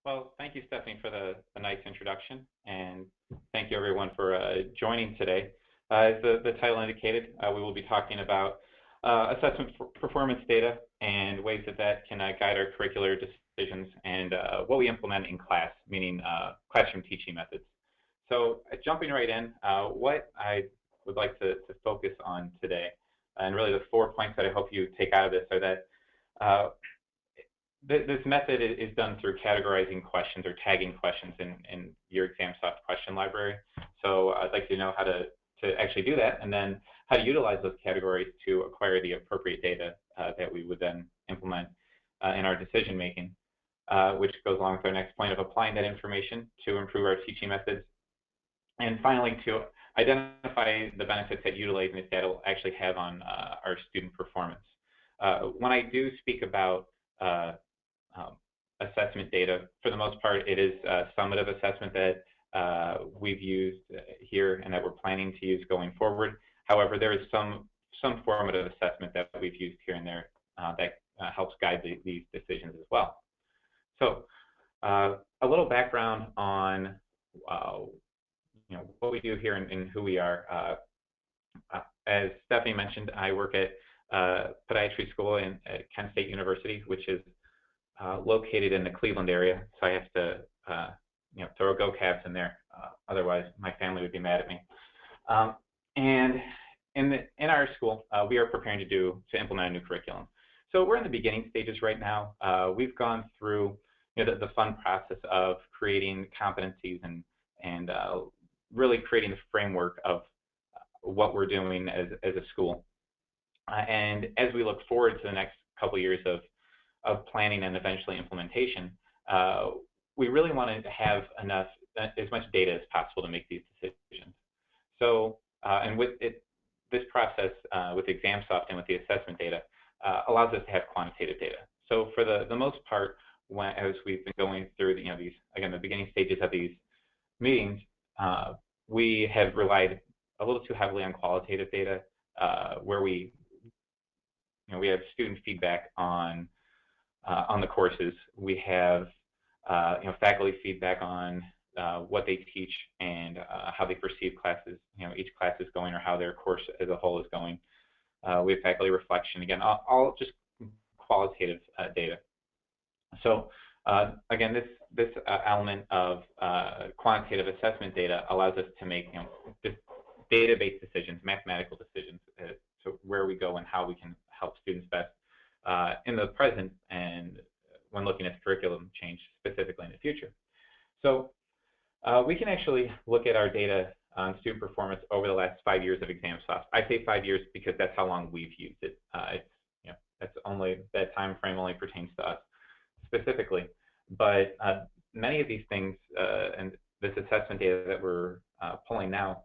Well, thank you, Stephanie, for the nice introduction, and thank you, everyone, for joining today. As the title indicated, we will be talking about assessment performance data and ways that can guide our curricular decisions and what we implement in class, meaning classroom teaching methods. So jumping right in, what I would like to focus on today, and really the 4 points that I hope you take out of this are that this method is done through categorizing questions or tagging questions in your ExamSoft question library. So I'd like to know how to actually do that, and then how to utilize those categories to acquire the appropriate data that we would then implement in our decision making, which goes along with our next point of applying that information to improve our teaching methods. And finally, to identify the benefits that utilizing this data will actually have on our student performance. When I do speak about assessment data, for the most part, it is summative assessment that we've used here and that we're planning to use going forward. However, there is some formative assessment that we've used here and there that helps guide these decisions as well. So a little background on what we do here and who we are. As Stephanie mentioned, I work at Podiatry School at Kent State University, which is located in the Cleveland area. So I have to throw Go Cavs in there. Otherwise, my family would be mad at me. And in our school, we are preparing to implement a new curriculum. So we're in the beginning stages right now. We've gone through the fun process of creating competencies and really creating the framework of what we're doing as a school. And as we look forward to the next couple of years of planning and eventually implementation, we really want to have as much data as possible to make these decisions. So, and with this process with ExamSoft and with the assessment data allows us to have quantitative data. So for the most part, as we've been going through the beginning stages of these meetings, we have relied a little too heavily on qualitative data, where we have student feedback on the courses. We have faculty feedback on what they teach and how they perceive classes. Each class is going or how their course as a whole is going. We have faculty reflection. Again, all just qualitative data. So again, this element of quantitative assessment data allows us to make database decisions, mathematical decisions, to where we go and how we can help students best in the present and when looking at the curriculum change specifically in the future. So we can actually look at our data on student performance over the last 5 years of ExamSoft. I say 5 years because that's how long we've used it. That time frame only pertains to us specifically. But many of these things and this assessment data that we're pulling now,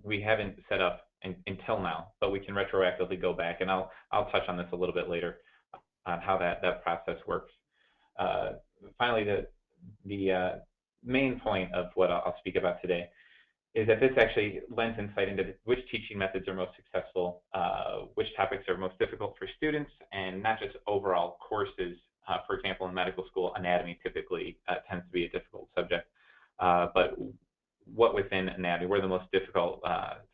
we haven't set up until now, but we can retroactively go back, and I'll touch on this a little bit later on how that process works. Finally, the main point of what I'll speak about today is that this actually lends insight into which teaching methods are most successful, which topics are most difficult for students, and not just overall courses. For example, in medical school, anatomy typically tends to be a difficult subject, but what within anatomy were the most difficult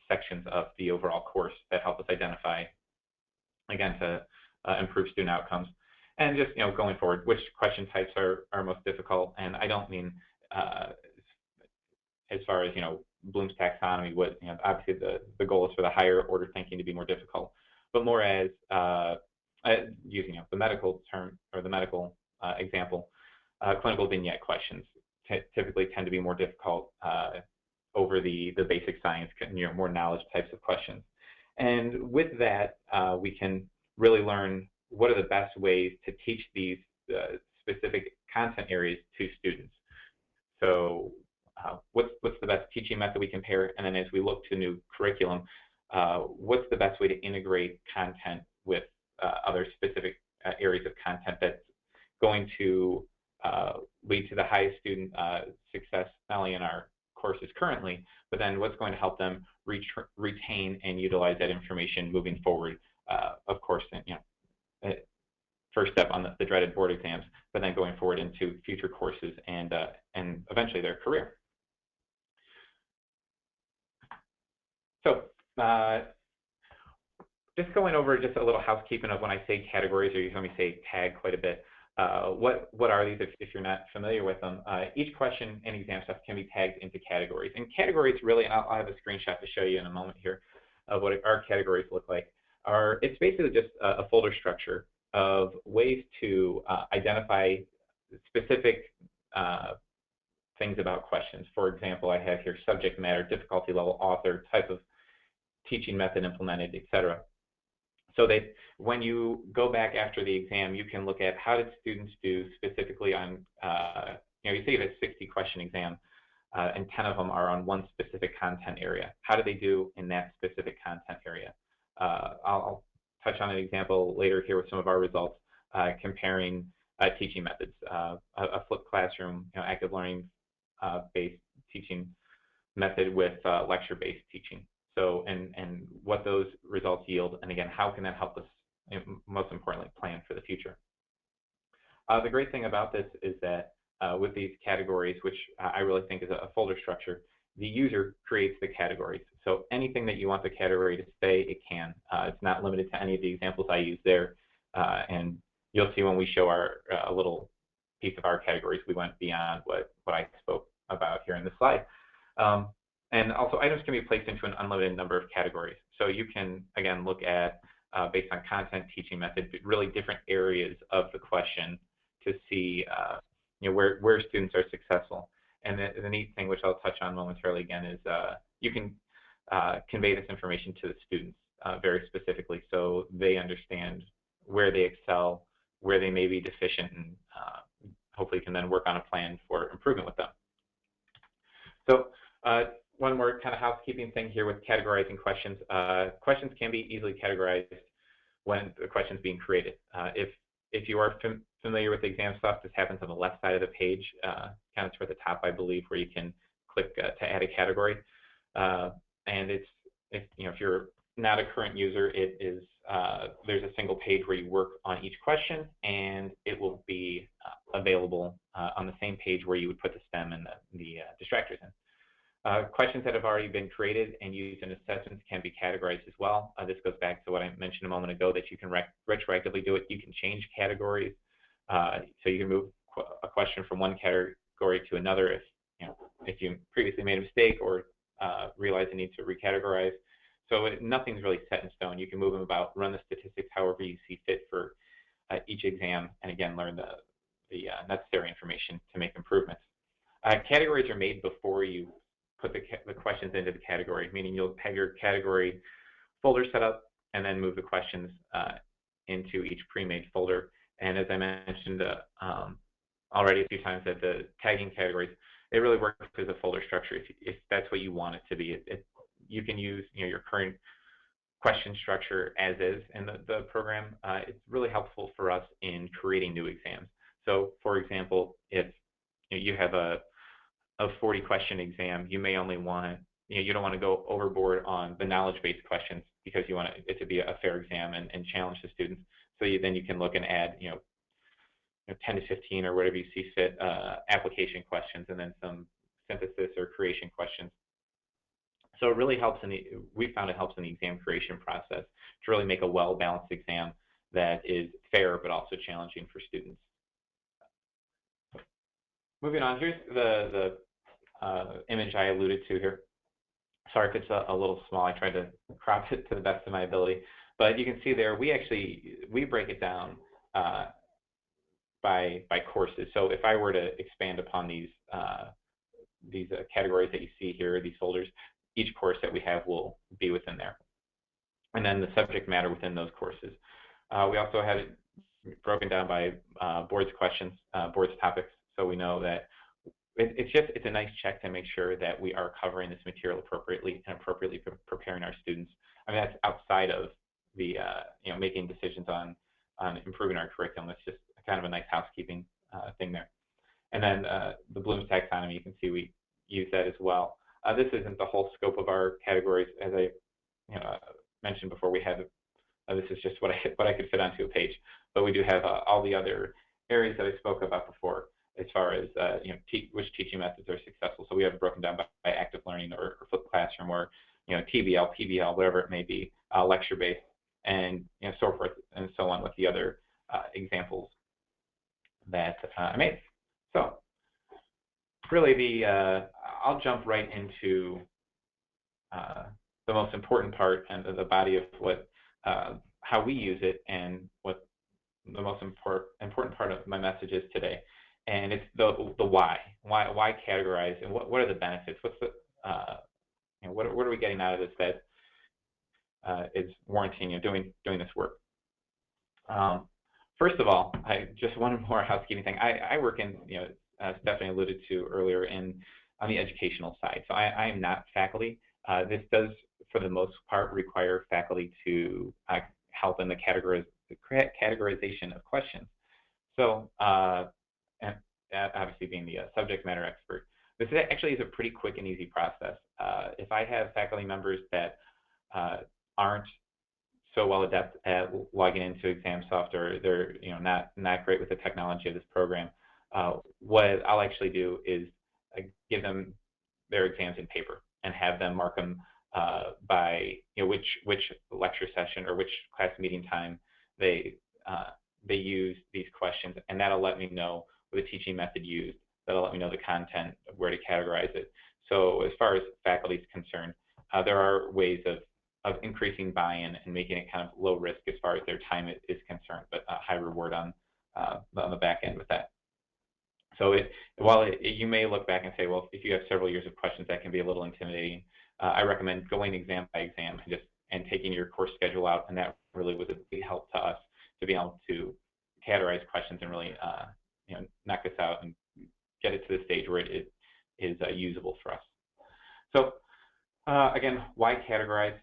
sections of the overall course that help us identify, again, to improve student outcomes. And just going forward, which question types are most difficult. And I don't mean as far as Bloom's taxonomy. What obviously the goal is for the higher order thinking to be more difficult, but more as using the medical term or the medical example, clinical vignette questions typically tend to be more difficult over the basic science, more knowledge types of questions. And with that, we can really learn what are the best ways to teach these specific content areas to students. So what's the best teaching method we can pair? And then as we look to new curriculum, what's the best way to integrate content with other specific areas of content that's going to lead to the highest student success, not only in our courses currently, but then what's going to help them retain and utilize that information moving forward, of course, first step on the dreaded board exams, but then going forward into future courses and eventually their career. So just going over just a little housekeeping of when I say categories, or you hear me say tag quite a bit. What are these if you're not familiar with them? Each question in ExamSoft can be tagged into categories. And categories really, and I'll have a screenshot to show you in a moment here of what our categories look like. It's basically just a folder structure of ways to identify specific things about questions. For example, I have here subject matter, difficulty level, author, type of teaching method implemented, etc. So that when you go back after the exam, you can look at how did students do specifically on, you say you have a 60-question exam, and 10 of them are on one specific content area. How do they do in that specific content area? I'll touch on an example later here with some of our results, comparing teaching methods, a flipped classroom, active learning based teaching method with lecture-based teaching. So, and what those results yield, and again, how can that help us, most importantly, plan for the future? The great thing about this is that with these categories, which I really think is a folder structure, the user creates the categories. So anything that you want the category to say, it can. It's not limited to any of the examples I use there. And you'll see when we show a little piece of our categories, we went beyond what I spoke about here in the slide. And also, items can be placed into an unlimited number of categories. So you can, again, look at, based on content, teaching method, really different areas of the question to see where students are successful. And the neat thing, which I'll touch on momentarily again, is you can convey this information to the students very specifically so they understand where they excel, where they may be deficient, and hopefully can then work on a plan for improvement with them. So one more kind of housekeeping thing here with categorizing questions. Questions can be easily categorized when the question's being created. If you are familiar with ExamSoft, this happens on the left side of the page, kind of toward the top, I believe, where you can click to add a category. And if you're not a current user, it is there's a single page where you work on each question, and it will be available on the same page where you would put the STEM and the distractors in. Questions that have already been created and used in assessments can be categorized as well. This goes back to what I mentioned a moment ago, that you can retroactively do it. You can change categories. So you can move a question from one category to another if you previously made a mistake or realize the need to recategorize. So nothing's really set in stone. You can move them about, run the statistics however you see fit for each exam, and again, learn the necessary information to make improvements. Categories are made before you put the questions into the category, meaning you'll have your category folder set up and then move the questions into each pre-made folder. And as I mentioned already a few times, that the tagging categories, it really works as a folder structure if that's what you want it to be. You can use your current question structure as is in the program. It's really helpful for us in creating new exams. So for example, if you have a 40-question exam, you may only want, you don't want to go overboard on the knowledge-based questions because you want it to be a fair exam and challenge the students. So then you can look and add 10 to 15 or whatever you see fit application questions, and then some synthesis or creation questions. So it really helps we found it helps in the exam creation process to really make a well-balanced exam that is fair but also challenging for students. Moving on, here's the image I alluded to here. Sorry if it's a little small. I tried to crop it to the best of my ability. But you can see there, we break it down by courses. So if I were to expand upon these categories that you see here, these folders, each course that we have will be within there. And then the subject matter within those courses. We also had it broken down by boards questions, boards topics. So we know that it's a nice check to make sure that we are covering this material appropriately and appropriately preparing our students. I mean, that's outside of the making decisions on improving our curriculum. It's just kind of a nice housekeeping thing there. And then the Bloom's taxonomy, you can see we use that as well. This isn't the whole scope of our categories. As I mentioned before, we have This is just what I could fit onto a page. But we do have all the other areas that I spoke about before, as far as which teaching methods are successful. So we have it broken down by active learning or flipped classroom, or TBL, PBL, whatever it may be, lecture-based, and so forth and so on with the other examples that I made. So really, I'll jump right into the most important part and the body of how we use it, and what the most important part of my message is today. And it's the why. Why categorize, and what are the benefits? What's the what are we getting out of this that is warranting doing this work? First of all, just one more housekeeping thing. I work in, Stephanie alluded to earlier, on the educational side. So I am not faculty. This does, for the most part, require faculty to help in the categorization of questions. So, and obviously being the subject matter expert, this actually is a pretty quick and easy process. If I have faculty members that aren't so well adept at logging into ExamSoft, or they're not great with the technology of this program, what I'll actually do is give them their exams in paper and have them mark them by which lecture session or which class meeting time they use these questions, and that'll let me know the teaching method used. That'll let me know the content of where to categorize it. So as far as faculty is concerned, there are ways of increasing buy-in and making it kind of low risk as far as their time is concerned, but high reward on the back end with that. So while you may look back and say, well, if you have several years of questions, that can be a little intimidating. I recommend going exam by exam and taking your course schedule out, and that really was a big help to us to be able to categorize questions and really knock this out and get it to the stage where it is usable for us. So again, why categorize?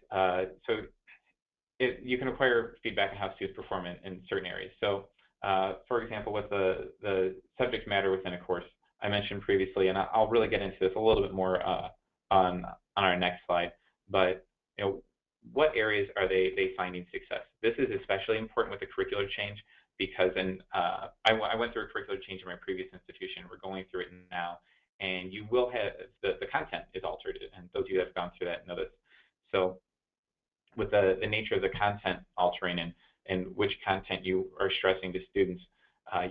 So you can acquire feedback on how students perform in certain areas. So for example, with the subject matter within a course, I mentioned previously, and I'll really get into this a little bit more on our next slide, but what areas are they finding success? This is especially important with the curricular change, because I went through a curricular change in my previous institution. We're going through it now, and you will have the content is altered, and those of you that have gone through that know this. So with the nature of the content altering and which content you are stressing to students,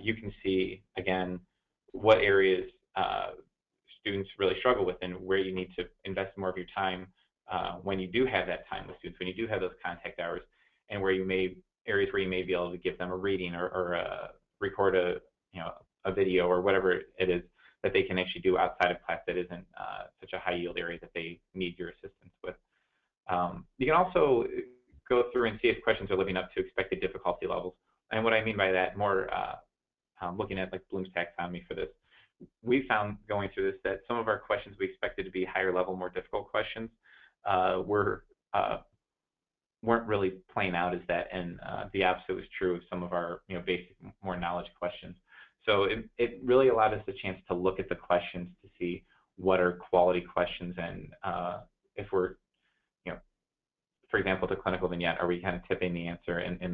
you can see again what areas students really struggle with, and where you need to invest more of your time when you do have that time with students, when you do have those contact hours, and areas where you may be able to give them a reading or record a video or whatever it is that they can actually do outside of class that isn't such a high yield area that they need your assistance with. You can also go through and see if questions are living up to expected difficulty levels. And what I mean by that, more looking at like Bloom's taxonomy for this, we found going through this that some of our questions we expected to be higher level, more difficult questions weren't really playing out as that, and the opposite was true of some of our basic, more knowledge questions. So it really allowed us the chance to look at the questions to see what are quality questions, and if we're, for example, the clinical vignette, are we kind of tipping the answer in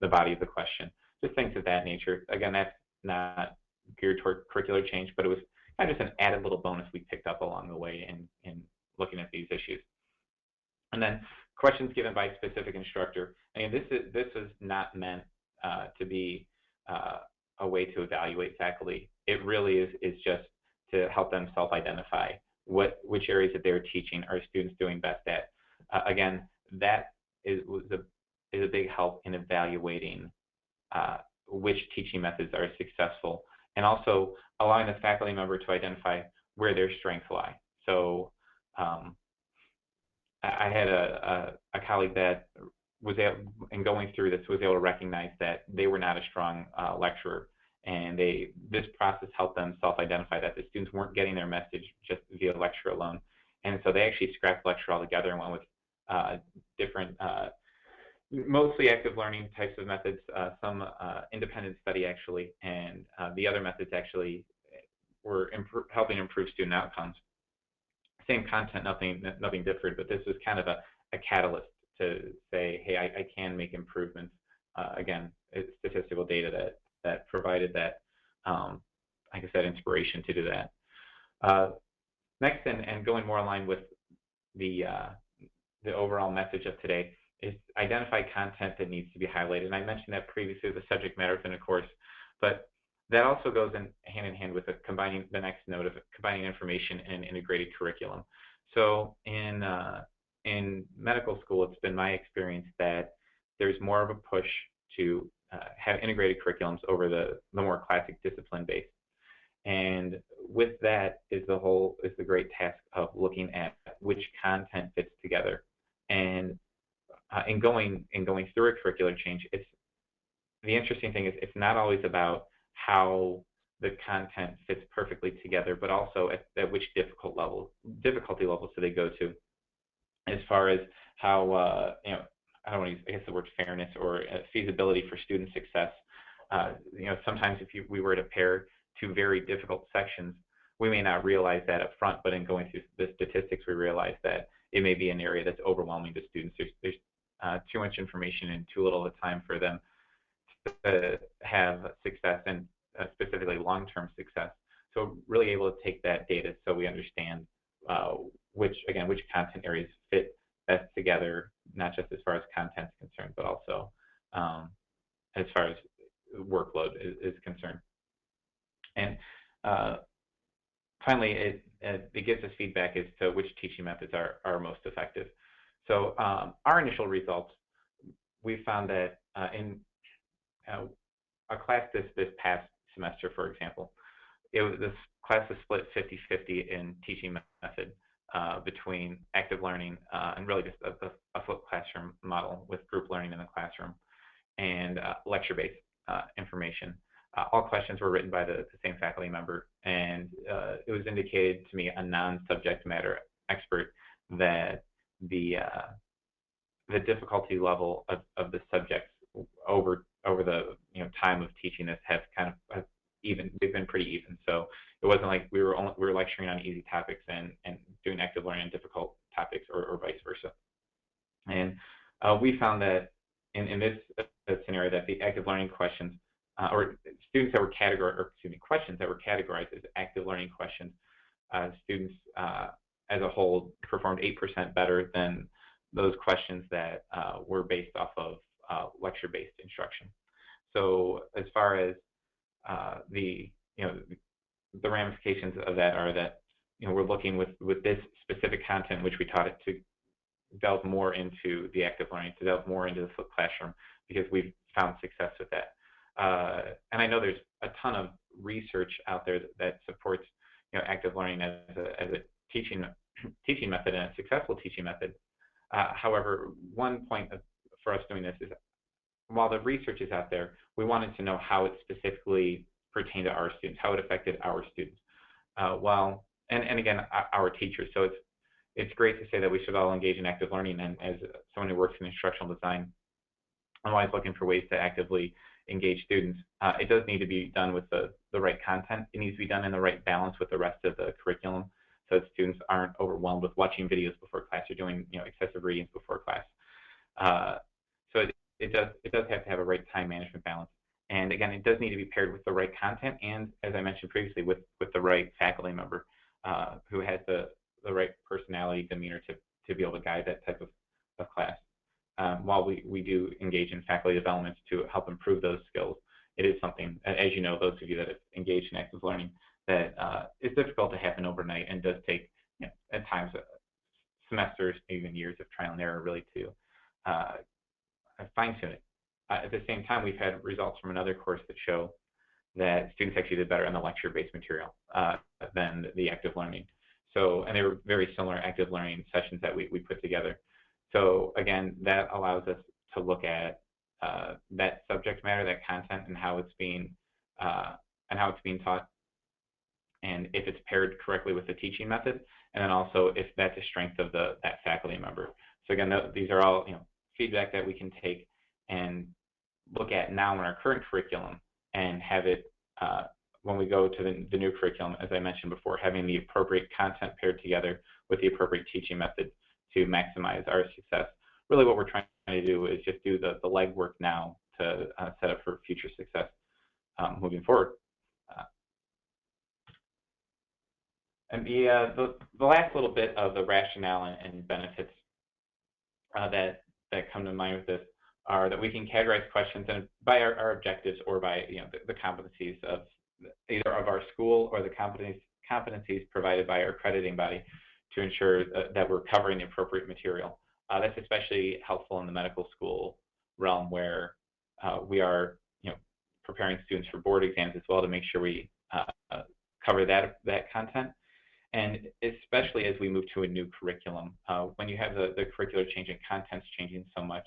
the body of the question? Just things of that nature. Again, that's not geared toward curricular change, but it was kind of just an added little bonus we picked up along the way in looking at these issues. And then questions given by specific instructor. I mean, this is not meant to be a way to evaluate faculty. It really is just to help them self-identify which areas that they're teaching are students doing best at. Again, that is a big help in evaluating which teaching methods are successful, and also allowing the faculty member to identify where their strengths lie. So I had a colleague that was able, in going through this, was able to recognize that they were not a strong lecturer, and this process helped them self-identify that the students weren't getting their message just via lecture alone. And so they actually scrapped lecture altogether and went with different, mostly active learning types of methods, some independent study actually, and the other methods actually were helping improve student outcomes. Same content, nothing different, but this was kind of a catalyst to say, hey, I can make improvements. Again, it's statistical data that provided that, like I said, inspiration to do that. Next, and going more aligned with the overall message of today, is identify content that needs to be highlighted. And I mentioned that previously, the subject matter within a course, but that also goes hand in hand with combining the next note of combining information and integrated curriculum. So in medical school, it's been my experience that there's more of a push to have integrated curriculums over the more classic discipline based. And with that is the great task of looking at which content fits together. And in going through a curricular change, the interesting thing is it's not always about how the content fits perfectly together, but also at which difficulty levels do they go to, as far as how I don't want to use, I guess, the word fairness or feasibility for student success. Sometimes if we were to pair two very difficult sections, we may not realize that up front, but in going through the statistics, we realize that it may be an area that's overwhelming to students. There's too much information and too little of the time for them to have success, and specifically long-term success. So really able to take that data so we understand which content areas fit best together, not just as far as content is concerned, but also as far as workload is concerned. And finally, it gives us feedback as to which teaching methods are most effective. So our initial results, we found that in a class this past semester, for example, this class was split 50-50 in teaching method between active learning and really just a flipped classroom model with group learning in the classroom and lecture-based information. All questions were written by the same faculty member, and it was indicated to me, a non-subject matter expert, that the difficulty level of the subjects over the time of teaching this have kind of they've been pretty even. So it wasn't like we were lecturing on easy topics and doing active learning on difficult topics, or vice versa. And we found that in this scenario, that the active learning questions or students that were questions that were categorized as active learning questions, students as a whole performed 8% better than those questions that were based off of lecture-based instruction. So as far as the ramifications of that are that we're looking with this specific content, which we taught it to delve more into the active learning, to delve more into the flipped classroom, because we've found success with that. And I know there's a ton of research out there that supports active learning as a teaching method and a successful teaching method. However, one point for us doing this is, while the research is out there, we wanted to know how it specifically pertained to our students, how it affected our students. And again, our teachers. So it's great to say that we should all engage in active learning. And as someone who works in instructional design, I'm always looking for ways to actively engage students. It does need to be done with the right content. It needs to be done in the right balance with the rest of the curriculum, so that students aren't overwhelmed with watching videos before class or doing excessive readings before class. So it does have to have a right time management balance. And again, it does need to be paired with the right content, and as I mentioned previously, with the right faculty member who has the right personality, demeanor to be able to guide that type of class. While we do engage in faculty development to help improve those skills, it is something, as you know, those of you that have engaged in active learning, that is difficult to happen overnight and does take, at times, semesters, even years of trial and error, really to fine-tune it. At the same time, we've had results from another course that show that students actually did better on the lecture-based material than the active learning. So, and they were very similar active learning sessions that we put together. So again, that allows us to look at that subject matter, that content, and how it's being taught, and if it's paired correctly with the teaching method, and then also if that's a strength of that faculty member. So again, these are all feedback that we can take and look at now in our current curriculum, and have it when we go to the new curriculum, as I mentioned before, having the appropriate content paired together with the appropriate teaching method to maximize our success, really what we're trying to do is just do the legwork now to set up for future success moving forward. And the last little bit of the rationale and benefits that come to mind with this are that we can categorize questions and by our objectives or by the competencies of either of our school or the competencies provided by our accrediting body to ensure that we're covering the appropriate material. That's especially helpful in the medical school realm where we are preparing students for board exams as well to make sure we cover that content. And especially as we move to a new curriculum, when you have the curricular change and content's changing so much,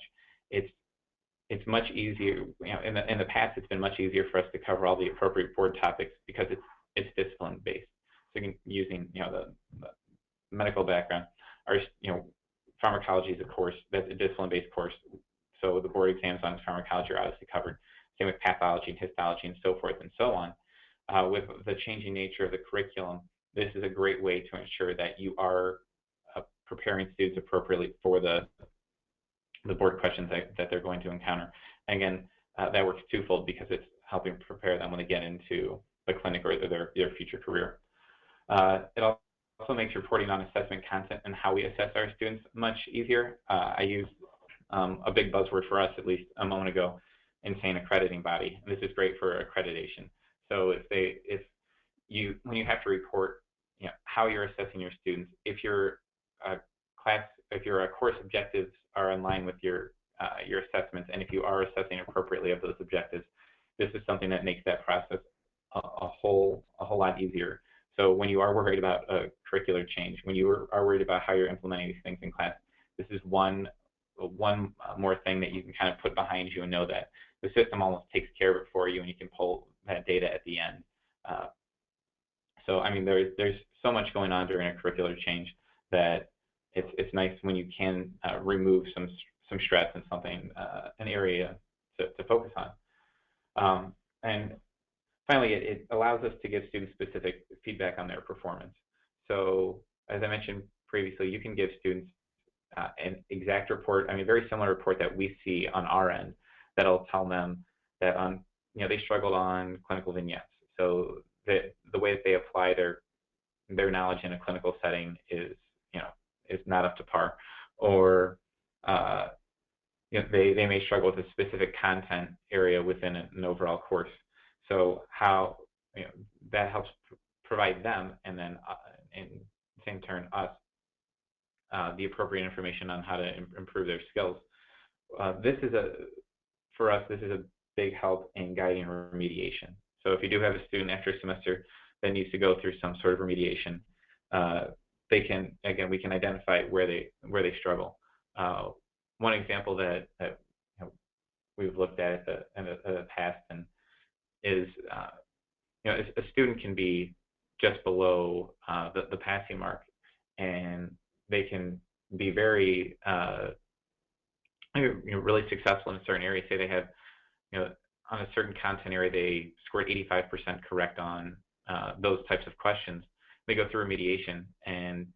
it's much easier. In the past, it's been much easier for us to cover all the appropriate board topics because it's discipline based. So using the medical background, or pharmacology is a course that's a discipline based course. So the board exams on pharmacology are obviously covered. Same with pathology and histology and so forth and so on. With the changing nature of the curriculum, this is a great way to ensure that you are preparing students appropriately for the board questions that they're going to encounter. And again, that works twofold because it's helping prepare them when they get into the clinic or their future career. It also makes reporting on assessment content and how we assess our students much easier. I used a big buzzword for us, at least a moment ago, in saying accrediting body. This is great for accreditation. So when you have to report how you're assessing your students, if your course objectives are in line with your assessments, and if you are assessing appropriately of those objectives, this is something that makes that process a whole lot easier. So when you are worried about a curricular change, when you are worried about how you're implementing these things in class, this is one more thing that you can kind of put behind you and know that the system almost takes care of it for you, and you can pull that data at the end. So I mean, there's so much going on during a curricular change that it's nice when you can remove some stress and something, an area to focus on. And finally, it allows us to give students specific feedback on their performance. So as I mentioned previously, you can give students an exact report, a very similar report that we see on our end that'll tell them that they struggled on clinical vignettes. So the way that they apply their knowledge in a clinical setting is not up to par, or they may struggle with a specific content area within an overall course. So how that helps provide them, and then in the same turn us, the appropriate information on how to improve their skills. For us, this is a big help in guiding remediation. So if you do have a student after a semester that needs to go through some sort of remediation, we can identify where they struggle. One example that we've looked at in the past and is a student can be just below the passing mark, and they can be very really successful in a certain area. Say they have on a certain content area they scored 85% correct on those types of questions. They go through remediation and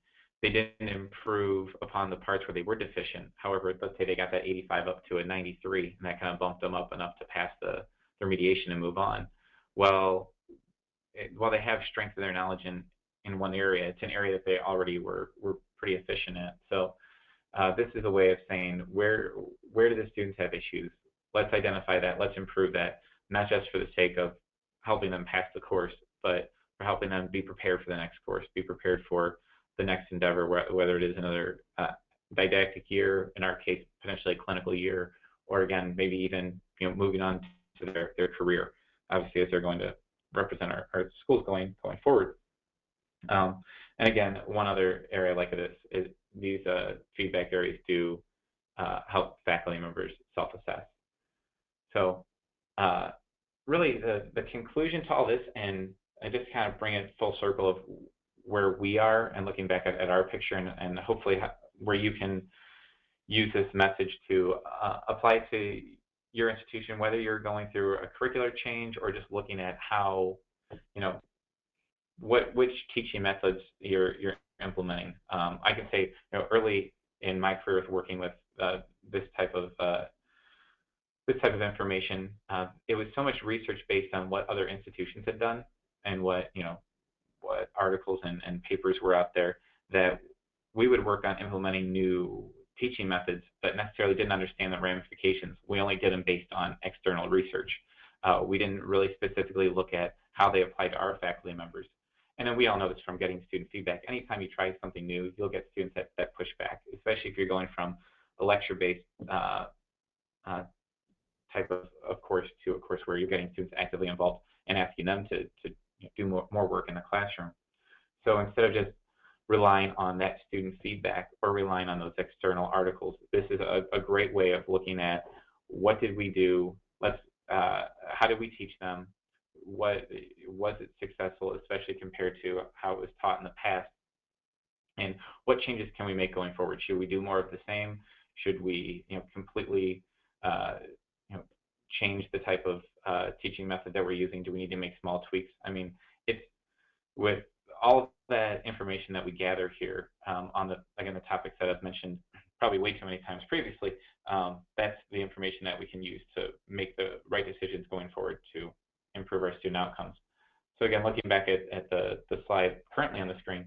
they didn't improve upon the parts where they were deficient. However, let's say they got that 85 up to a 93, and that kind of bumped them up enough to pass the remediation and move on. Well, while they have strength of their knowledge in one area, it's an area that they already were pretty efficient at. So this is a way of saying where do the students have issues? Let's identify that. Let's improve that, not just for the sake of helping them pass the course, but for helping them be prepared for the next course, be prepared for the next endeavor, whether it is another didactic year, in our case, potentially a clinical year, or again, maybe even moving on to their career, obviously, as they're going to represent our schools going forward. And again, one other area like this is these feedback areas do help faculty members self-assess. So really the conclusion to all this, and I just kind of bring it full circle of where we are and looking back at our picture, and hopefully where you can use this message to apply to your institution, whether you're going through a curricular change or just looking at how, which teaching methods you're implementing. I can say, early in my career with working with this type of information. It was so much research based on what other institutions had done and what what articles and papers were out there, that we would work on implementing new teaching methods, but necessarily didn't understand the ramifications. We only did them based on external research. We didn't really specifically look at how they apply to our faculty members. And then we all know this from getting student feedback. Anytime you try something new, you'll get students that push back, especially if you're going from a lecture-based type of course to a course where you're getting students actively involved and asking them to do more work in the classroom. So instead of just relying on that student feedback or relying on those external articles, this is a great way of looking at what did we do, how did we teach them, what was it successful, especially compared to how it was taught in the past, and what changes can we make going forward? Should we do more of the same? Should we completely change the type of teaching method that we're using? Do we need to make small tweaks? I mean, it's with all of that information that we gather here on the topics that I've mentioned probably way too many times previously. That's the information that we can use to make the right decisions going forward to improve our student outcomes. So again, looking back at the slide currently on the screen,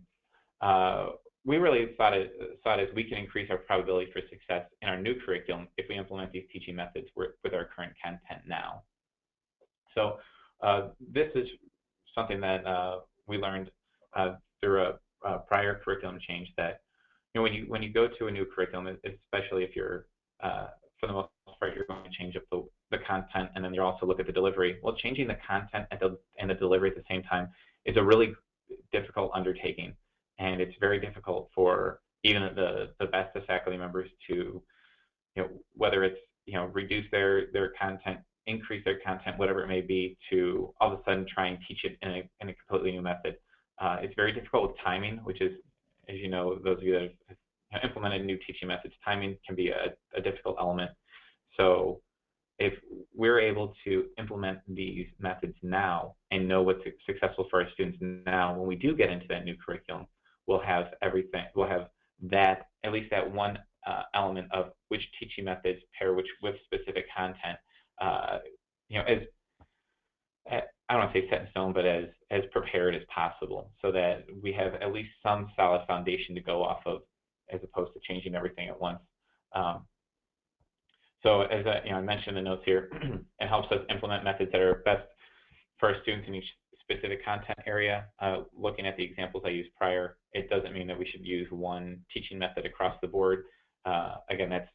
we really thought it as we can increase our probability for success in our new curriculum if we implement these teaching methods with our current content now. So this is something that we learned through a prior curriculum change, that when you go to a new curriculum, especially if you're for the most part you're going to change up the content, and then you also look at the delivery. Well, changing the content and the delivery at the same time is a really difficult undertaking. And it's very difficult for even the best of faculty members to, whether it's, reduce their content, increase their content, whatever it may be, to all of a sudden try and teach it in a completely new method. It's very difficult with timing, which is, as you know, those of you that have implemented new teaching methods, timing can be a difficult element. So if we're able to implement these methods now and know what's successful for our students now, when we do get into that new curriculum, we'll have everything. We'll have that, at least that one element of which teaching methods pair with specific content. As I don't want to say set in stone, but as prepared as possible, so that we have at least some solid foundation to go off of, as opposed to changing everything at once. So as I mentioned in the notes here, it helps us implement methods that are best for our students in each specific content area. Looking at the examples I used prior, it doesn't mean that we should use one teaching method across the board. Again, that's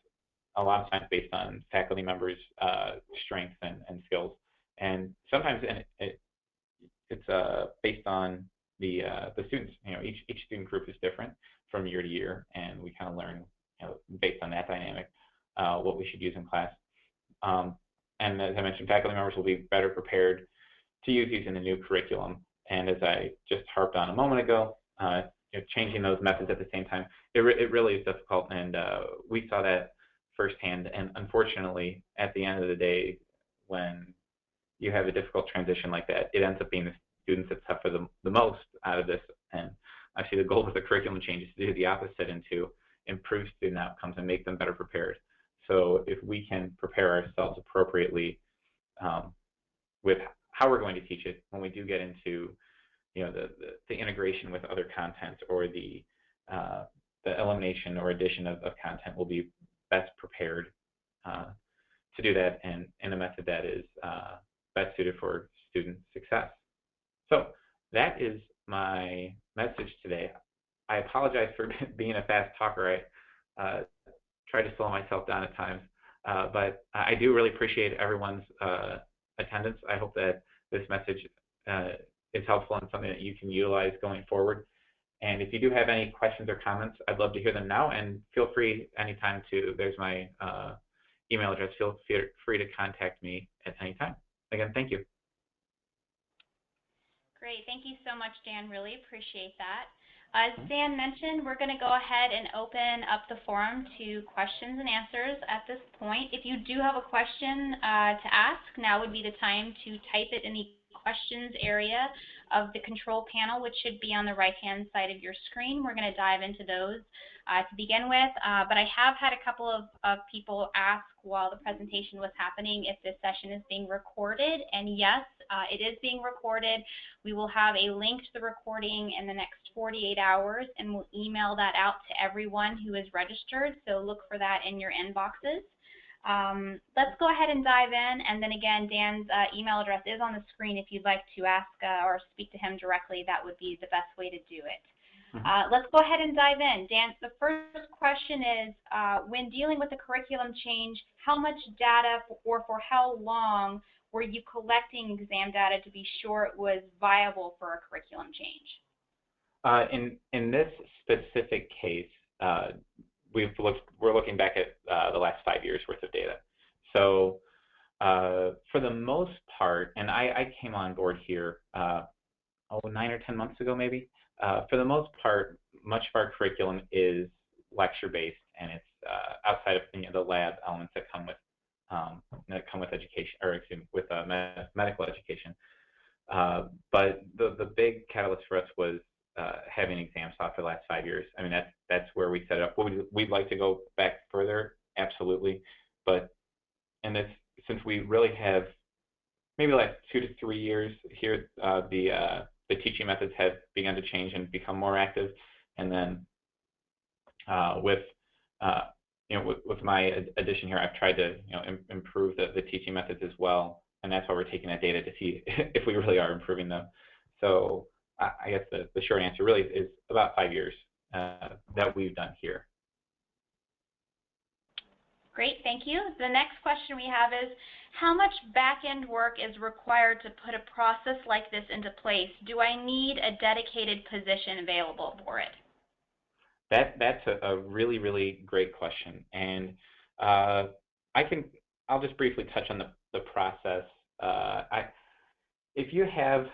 a lot of times based on faculty members' strengths and skills, and sometimes it's based on the students. Each student group is different from year to year, and we kind of learn based on that dynamic what we should use in class. And as I mentioned, faculty members will be better prepared to use these in the new curriculum. And as I just harped on a moment ago, changing those methods at the same time, it really is difficult, and we saw that firsthand. And unfortunately, at the end of the day, when you have a difficult transition like that, it ends up being the students that suffer the most out of this. And actually, the goal of the curriculum change is to do the opposite, and to improve student outcomes and make them better prepared. So if we can prepare ourselves appropriately with how we're going to teach it, when we do get into the integration with other content, or the elimination or addition of content, will be best prepared to do that in a method that is best suited for student success. So that is my message today. I apologize for being a fast talker. I try to slow myself down at times, but I do really appreciate everyone's attendance. I hope that this message is helpful and something that you can utilize going forward. And if you do have any questions or comments, I'd love to hear them now, and feel free anytime there's my email address. Feel free to contact me at any time. Again, thank you. Great, thank you so much, Dan. Really appreciate that. As Dan mentioned, we're going to go ahead and open up the forum to questions and answers at this point. If you do have a question to ask, now would be the time to type it in the questions area of the control panel, which should be on the right-hand side of your screen. We're going to dive into those to begin with, but I have had a couple of people ask while the presentation was happening if this session is being recorded, and yes, it is being recorded. We will have a link to the recording in the next 48 hours, and we'll email that out to everyone who is registered, so look for that in your inboxes. Let's go ahead and dive in, and then again, Dan's email address is on the screen. If you'd like to ask or speak to him directly, that would be the best way to do it. Let's go ahead and dive in. Dan, the first question is, when dealing with the curriculum change, how much data or for how long were you collecting exam data to be sure it was viable for a curriculum change? In this specific case, we're looking back at the last 5 years worth of data. So for the most part, and I came on board here 9 or 10 months ago maybe. For the most part, much of our curriculum is lecture-based, and it's outside of the lab elements that come with education, or excuse me, with medical education. But the big catalyst for us was having ExamSoft for the last 5 years. I mean, that's where we set it up. We'd like to go back further, absolutely, but since we really have maybe the last 2 to 3 years here, the teaching methods have begun to change and become more active, and then with my addition here, I've tried to improve the teaching methods as well, and that's why we're taking that data to see if we really are improving them. So I guess the short answer really is about 5 years that we've done here. Great, thank you. The next question we have is, how much back-end work is required to put a process like this into place? Do I need a dedicated position available for it? That's a really, really great question, and I'll just briefly touch on the process. If you have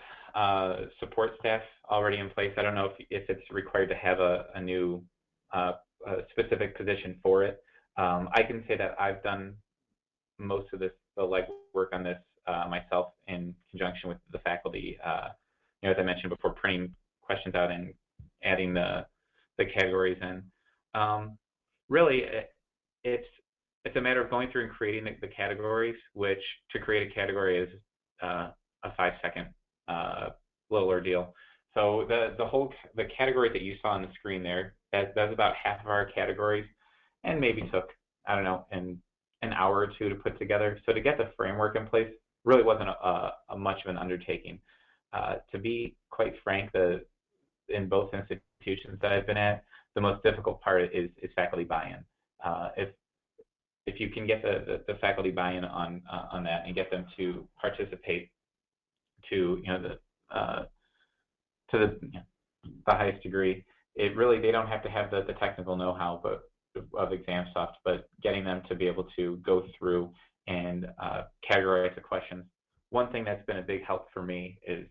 support staff already in place, I don't know if it's required to have a new specific position for it. I can say that I've done most of the legwork on this myself in conjunction with the faculty. As I mentioned before, printing questions out and adding the categories in. Really, it's a matter of going through and creating the categories, which to create a category is a 5-second little ordeal. So the categories that you saw on the screen there, that's about half of our categories, and maybe took, I don't know, an hour or two to put together. So to get the framework in place really wasn't a much of an undertaking. To be quite frank, in both institutions that I've been at, the most difficult part is faculty buy-in. If you can get the faculty buy-in on that and get them to participate to the highest degree, they don't have to have the technical know-how of ExamSoft, but getting them to be able to go through and categorize the questions. One thing that's been a big help for me is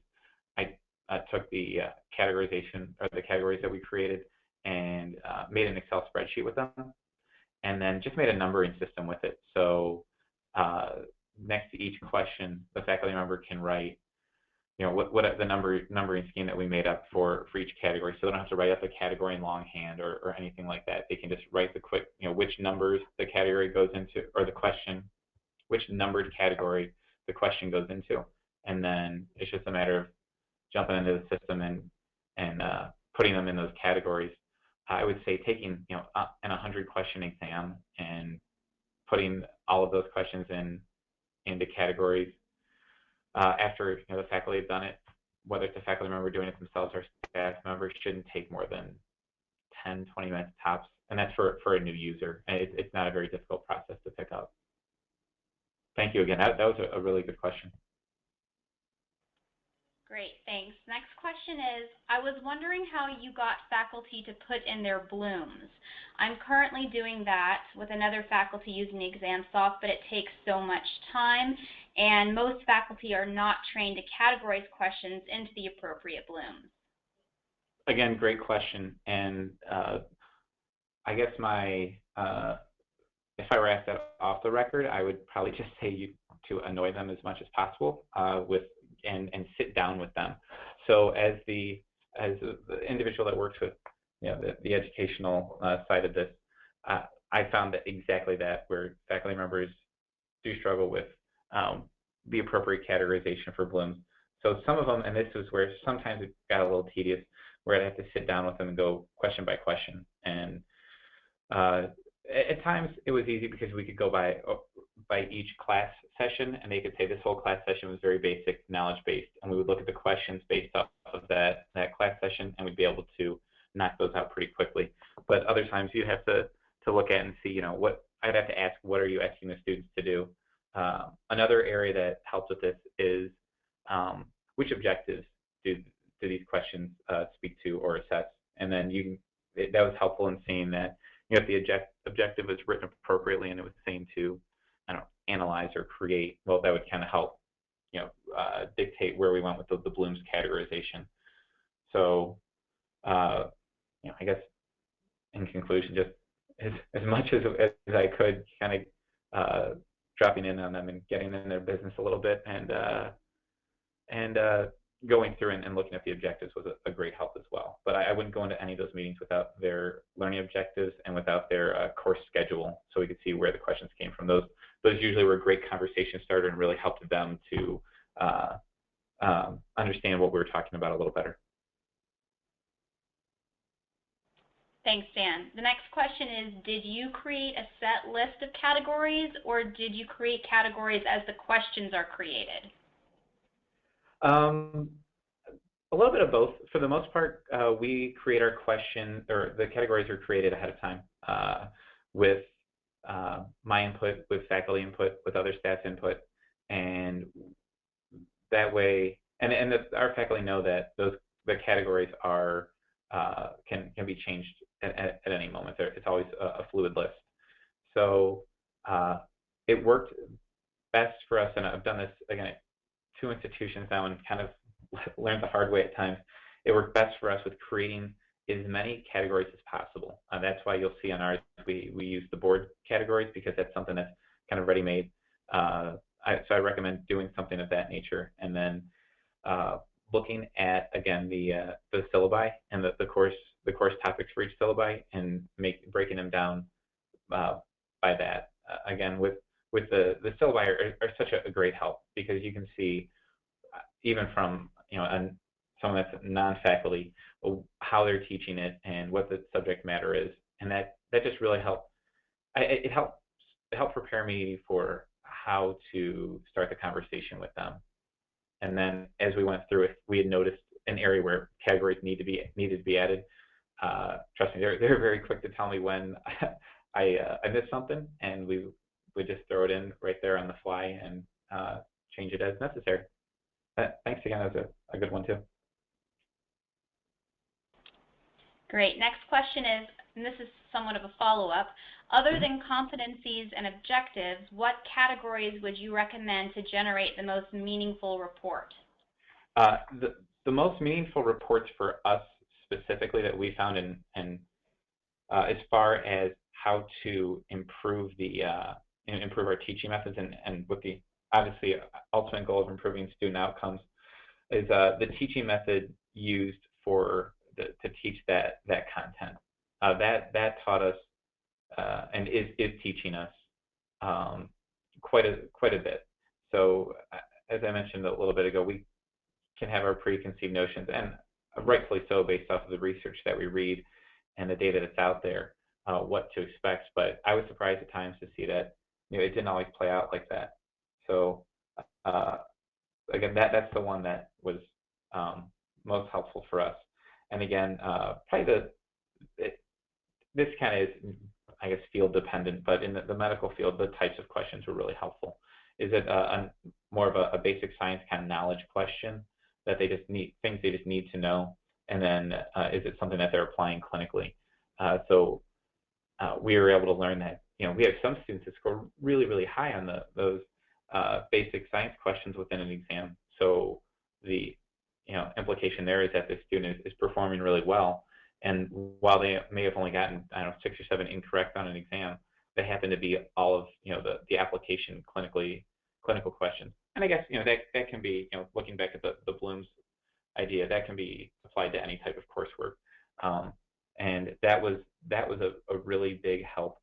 I took the categorization, or the categories that we created, and made an Excel spreadsheet with them, and then just made a numbering system with it. So next to each question, the faculty member can write, what the numbering scheme that we made up for each category. So they don't have to write up the category in longhand or anything like that. They can just write the quick, which numbers the category goes into, or the question, which numbered category the question goes into, and then it's just a matter of jumping into the system and putting them in those categories. I would say taking an 100-question exam and putting all of those questions into categories after the faculty have done it, whether it's a faculty member doing it themselves or staff member, shouldn't take more than 10, 20 minutes tops, and that's for a new user. And it's not a very difficult process to pick up. Thank you again. That was a really good question. Great, thanks. Next question is, I was wondering how you got faculty to put in their blooms. I'm currently doing that with another faculty using ExamSoft, but it takes so much time, and most faculty are not trained to categorize questions into the appropriate blooms. Again, great question, and I guess if I were asked that off the record, I would probably just say to annoy them as much as possible and sit down with them. So as the individual that works with the educational side of this, I found that exactly that, where faculty members do struggle with the appropriate categorization for blooms. So some of them, and this was where sometimes it got a little tedious, where I'd have to sit down with them and go question by question. And at times it was easy because we could go by each class session, and they could say this whole class session was very basic, knowledge-based, and we would look at the questions based off of that class session, and we'd be able to knock those out pretty quickly. But other times you'd have to look at and see, what I'd have to ask, what are you asking the students to do? Another area that helps with this is which objectives do these questions speak to or assess? And then that was helpful in seeing that if the objective was written appropriately and it was saying to analyze or create, well, that would kind of help dictate where we went with the Bloom's categorization. So I guess in conclusion, just as much as I could, kind of dropping in on them and getting in their business a little bit, and going through and looking at the objectives was a great help as well. But I wouldn't go into any of those meetings without their learning objectives and without their course schedule, so we could see where the questions came from. Those usually were a great conversation starter and really helped them to understand what we were talking about a little better. Thanks, Dan. The next question is, did you create a set list of categories, or did you create categories as the questions are created? A little bit of both. For the most part, we create our question, or the categories are created ahead of time with my input, with faculty input, with other staff input, and that way, and our faculty know that the categories are can be changed at any moment. It's always a fluid list. So it worked best for us, and I've done this again at 2 institutions now and kind of learned the hard way at times. It worked best for us with creating as many categories as possible. That's why you'll see on ours we use the board categories, because that's something that's kind of ready-made. So I recommend doing something of that nature, and then looking at, again, the syllabi and the course topics for each syllabi, and breaking them down by that. Again, with the syllabi are such a great help, because you can see even from someone that's non-faculty how they're teaching it and what the subject matter is, and that just really helped. It helped prepare me for how to start the conversation with them. And then as we went through it, we had noticed an area where categories needed to be added. Trust me, they're very quick to tell me when I missed something, and we just throw it in right there on the fly and change it as necessary. Thanks again. That was a good one too. Great. Next question is, and this is somewhat of a follow-up, other than competencies and objectives, what categories would you recommend to generate the most meaningful report? The most meaningful reports for us specifically that we found in as far as how to improve improve our teaching methods, and with the obviously ultimate goal of improving student outcomes, is the teaching method used to teach that content. That taught us and is teaching us quite a bit. So as I mentioned a little bit ago, we can have our preconceived notions, and rightfully so, based off of the research that we read and the data that's out there, what to expect. But I was surprised at times to see that it didn't always play out like that. So again, that's the one that was most helpful for us. And again, probably this kind of is, I guess, field dependent, but in the medical field, the types of questions were really helpful. Is it more of a basic science kind of knowledge question that they just need, things they just need to know, and then is it something that they're applying clinically? So we were able to learn that we have some students that score really, really high on those basic science questions within an exam. So the implication there is that the student is performing really well, and while they may have only gotten 6 or 7 incorrect on an exam, they happen to be all of the application clinical questions. And I guess that can be looking back at the Bloom's idea. That can be applied to any type of coursework. And that was a really big help.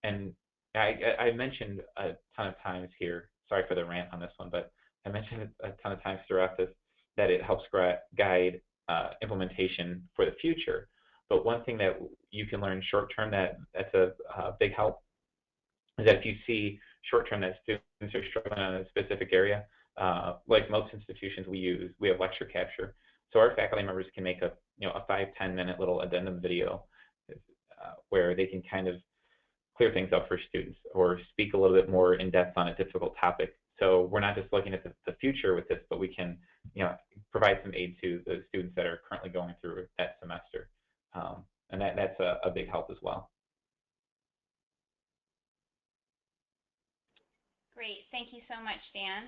And I mentioned a ton of times here, sorry for the rant on this one, but I mentioned a ton of times throughout this that it helps guide implementation for the future. But one thing that you can learn short term that's a big help is that if you see short term that students are struggling in a specific area, like most institutions we have lecture capture. So our faculty members can make a 5-10 minute little addendum video where they can kind of clear things up for students or speak a little bit more in depth on a difficult topic. So we're not just looking at the future with this, but we can provide some aid to the students that are currently going through that semester. And that's a big help as well. Great, thank you so much, Dan.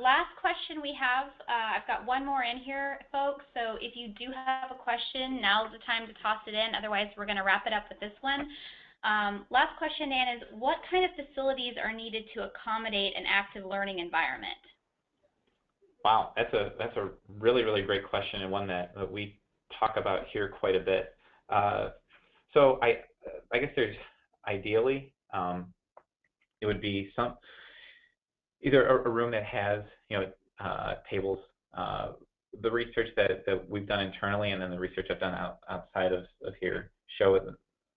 Last question we have, I've got one more in here, folks, so if you do have a question, now's the time to toss it in, otherwise we're going to wrap it up with this one. Last question, Dan, is what kind of facilities are needed to accommodate an active learning environment? Wow, that's a really, really great question, and one that we talk about here quite a bit. So I guess there's ideally it would be either a room that has tables. The research that we've done internally and then the research I've done outside of here show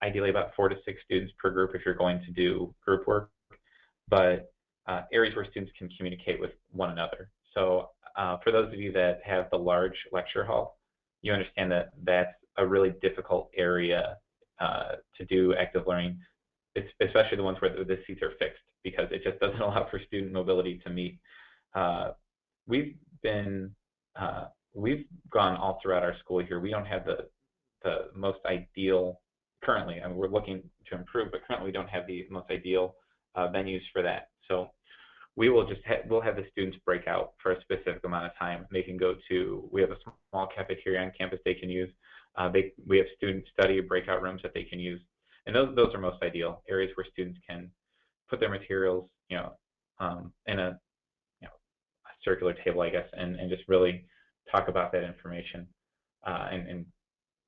ideally about 4 to 6 students per group if you're going to do group work, but areas where students can communicate with one another. So for those of you that have the large lecture hall, you understand that that's a really difficult area to do active learning, especially the ones where the seats are fixed, because it just doesn't allow for student mobility to meet. We've gone all throughout our school here. We don't have the most ideal currently, and we're looking to improve, but currently we don't have the most ideal venues for that. So we will we'll have the students break out for a specific amount of time. They can go to, we have a small cafeteria on campus they can use. We have student study breakout rooms that they can use. And those are most ideal areas where students can put their materials, in a circular table, I guess, and just really talk about that information. And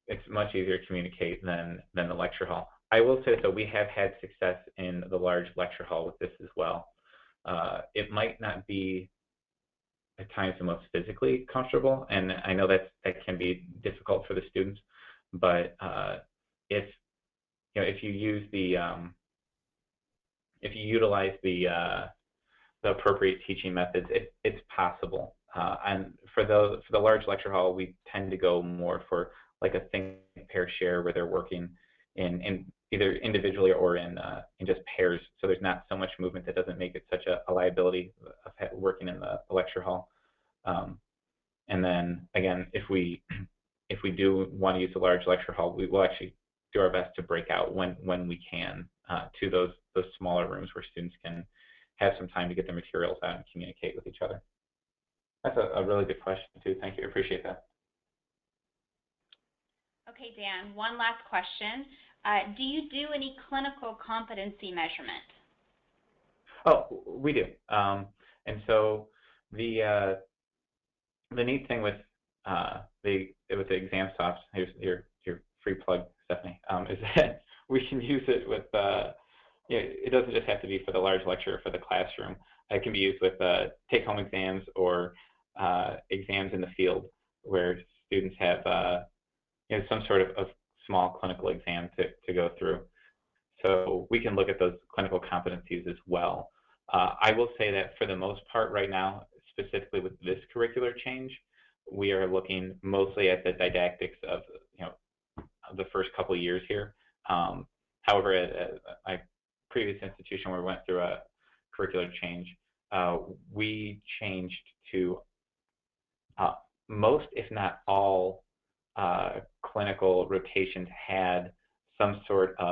it's much easier to communicate than the lecture hall. I will say that we have had success in the large lecture hall with this as well. It might not be at times the most physically comfortable, and I know that can be difficult for the students, but if you use if you utilize the appropriate teaching methods, it's possible. And for the large lecture hall, we tend to go more for like a think, pair, share, where they're working in either individually or in just pairs. So there's not so much movement that doesn't make it such a liability of working in the lecture hall. And then again, if we do want to use a large lecture hall, we will actually do our best to break out when we can to those smaller rooms where students can have some time to get their materials out and communicate with each other. That's a really good question too. Thank you. I appreciate that. Okay, Dan, one last question. Do you do any clinical competency measurement? Oh, we do. And so the neat thing with the ExamSoft, here's your free plug, Stephanie, is that we can use it with it doesn't just have to be for the large lecture or for the classroom. It can be used with take-home exams or exams in the field where students have some sort of small clinical exam to go through. So we can look at those clinical competencies as well. I will say that for the most part right now, specifically with this curricular change, we are looking mostly at the didactics of the first couple of years here. However, at my previous institution where we went through a curricular change, we changed to most, if not all, clinical rotations had some sort of